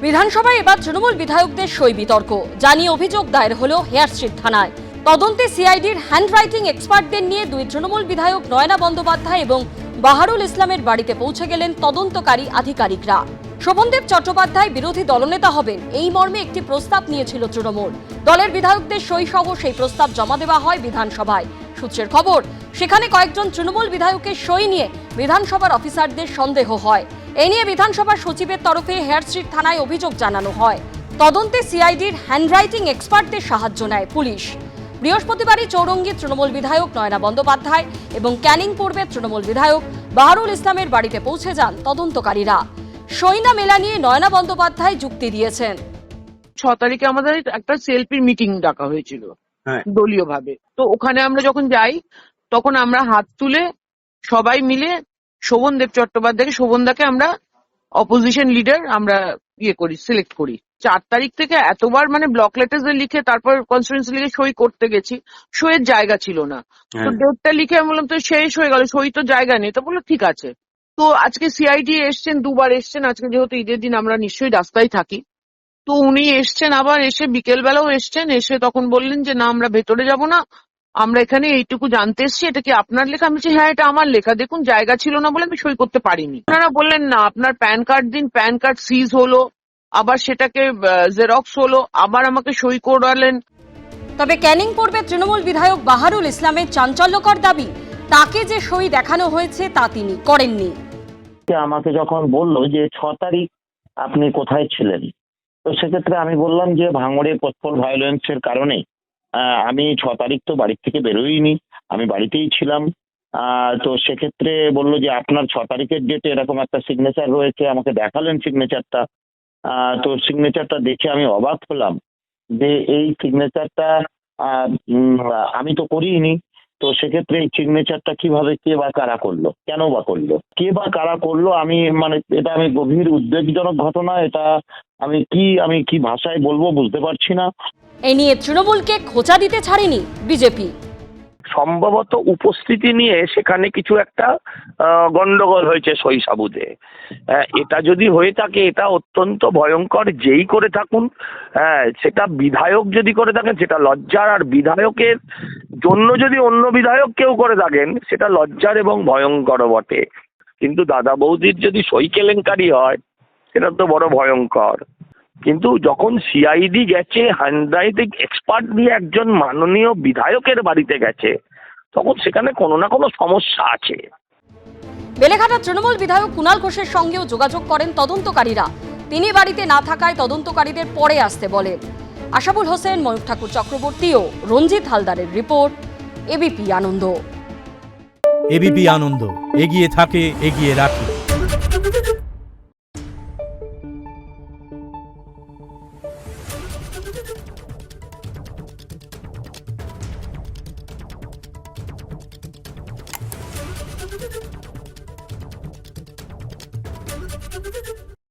বিধানসভায় এবার তৃণমূল বিধায়কদের সই বিতর্ক জানিয়ে অভিযোগ দায়ের হলো হেয়ার স্ট্রিট থানায়। তদন্তে সিআইডির হ্যান্ডরাইটিং এক্সপার্টদের নিয়ে দুই তৃণমূল বিধায়ক নয়না বন্দ্যোপাধ্যায় এবং বাহারুল ইসলামের বাড়িতে পৌঁছে গেলেন তদন্তকারী আধিকারিকরা। শোভনদেব চট্টোপাধ্যায় বিরোধী দলনেতা হবেন এই মর্মে একটি প্রস্তাব নিয়েছিল তৃণমূল। দলের বিধায়কদের সই সহ সেই প্রস্তাব জমা দেওয়া হয় বিধানসভায়। সূত্রের খবর, সেখানে কয়েকজন তৃণমূল বিধায়কের সই নিয়ে বিধানসভার অফিসারদের সন্দেহ হয়। এ নিয়ে বিধানসভার সচিবের তরফে হেয়ার স্ট্রিট থানায় অভিযোগ জানানো হয়। তদন্তে সিআইডির হ্যান্ডরাইটিং এক্সপার্টদের সাহায্য নেয় পুলিশ। বৃহস্পতিবারই চৌরঙ্গীর তৃণমূল বিধায়ক নয়না বন্দ্যোপাধ্যায় এবং ক্যানিং পূর্বের তৃণমূল বিধায়ক বাহারুল ইসলামের বাড়িতে পৌঁছে যান তদন্তকারীরা। সই না মেলা নিয়ে নয়না বন্দ্যোপাধ্যায় যুক্তি দিয়েছেন। 6 তারিখে আমাদের একটা সেলফি মিটিং ডাকা হয়েছিল দলীয় ভাবে। তো ওখানে আমরা যখন যাই তখন আমরা হাত তুলে সবাই মিলে শোভনদেব চট্টোপাধ্যায়কে, শোভনদাকে আমরা অপোজিশন লিডার আমরা সিলেক্ট করি। 4 তারিখ থেকে এতবার ব্লক লেটার্সে লিখে তারপর কনস্টিটিউয়েন্সি লিখে সই করতে গেছি, সইয়ের জায়গা ছিল না। তো ডেটটা লিখে আমি বললাম তো শেষ হয়ে গেল, সই তো জায়গা নেই। তো বললো ঠিক আছে। তো আজকে সিআইডি এসছেন, 2বার এসছেন। আজকে যেহেতু ঈদের দিন আমরা নিশ্চয়ই রাস্তায় থাকি, তো উনি এসছেন, আবার এসে বিকেল বেলাও এসছেন। এসে তখন বললেন যে না, আমরা ভেতরে যাব না, আমরা এখানে এইটুকু জানতে এসছি, এটা কি আপনার লেখা? আমি বলছি হ্যাঁ, এটা আমার লেখা। দেখুন, জায়গা ছিল না বলে আমি সই করতে পারিনি। আপনারা বললেন না, আপনার প্যান কার্ড দিন। প্যান কার্ড সিজ হলো, আবার সেটাকে জেরক্স হলো, আবার আমাকে সই করালেন। তবে ক্যানিং পূর্বের তৃণমূল বিধায়ক বাহারুল ইসলামের চাঞ্চল্যকর দাবি, তাকে যে সই দেখানো হয়েছে তা তিনি করেননি। আমাকে যখন বললো যে 6 তারিখ আপনি কোথায় ছিলেন, তো সেক্ষেত্রে আমি বললাম যে ভাঙড়ে পোস্টপোল ভায়োলেন্সের কারণে আমি 6 তারিখ তো বাড়ির থেকে বেরোইনি, আমি বাড়িতেই ছিলাম। তো সেক্ষেত্রে বললো যে আপনার 6 তারিখের ডেটে এরকম একটা সিগনেচার রয়েছে। আমাকে দেখালেন সিগনেচারটা। তো সিগনেচারটা দেখে আমি অবাক হলাম যে এই সিগনেচারটা আমি তো করিনি। তো সেক্ষেত্রে এই সিগনেচারটা কিভাবে, কে বা কারা করলো, কেন বা করলো, কে বা কারা করলো, আমি এটা আমি গভীর উদ্বেগজনক ঘটনা। এটা আমি কি ভাষায় বলবো বুঝতে পারছি না। এ নিয়ে তৃণমূলকে খোঁচা দিতে ছাড়েনি বিজেপি। সম্ভবত উপস্থিতি নিয়ে সেখানে কিছু একটা গন্ডগোল হয়েছে সই সাবুতে। এটা যদি হয়ে থাকে এটা অত্যন্ত ভয়ঙ্কর, যেই করে থাকুন। সেটা বিধায়ক যদি করে থাকেন সেটা লজ্জার, আর বিধায়কের জন্য যদি অন্য বিধায়ক কেউ করে থাকেন সেটা লজ্জার এবং ভয়ঙ্কর বটে। কিন্তু দাদা বৌদির যদি সই কেলেঙ্কারি হয় সেটা তো বড় ভয়ঙ্কর। কিন্তু যখন সিআইডি গেছে, হ্যান্ডরাইটিং এক্সপার্ট দিয়ে একজন মাননীয় বিধায়কের বাড়িতে গেছে, তখন সেখানে কোনো না কোনো সমস্যা আছে। বেলেঘাটা তৃণমূল বিধায়ক কুণাল ঘোষের সঙ্গেও যোগাযোগ করেন তদন্তকারীরা। তিনি বাড়িতে না থাকায় তদন্তকারীদের পরে আসতে বলেন। আশাবুল হোসেন, ময়ূর ঠাকুর চক্রবর্তী ও রঞ্জিত হালদারের রিপোর্ট, এবিপি আনন্দ। এবিপি আনন্দ, এগিয়ে থাকে, এগিয়ে রাখে।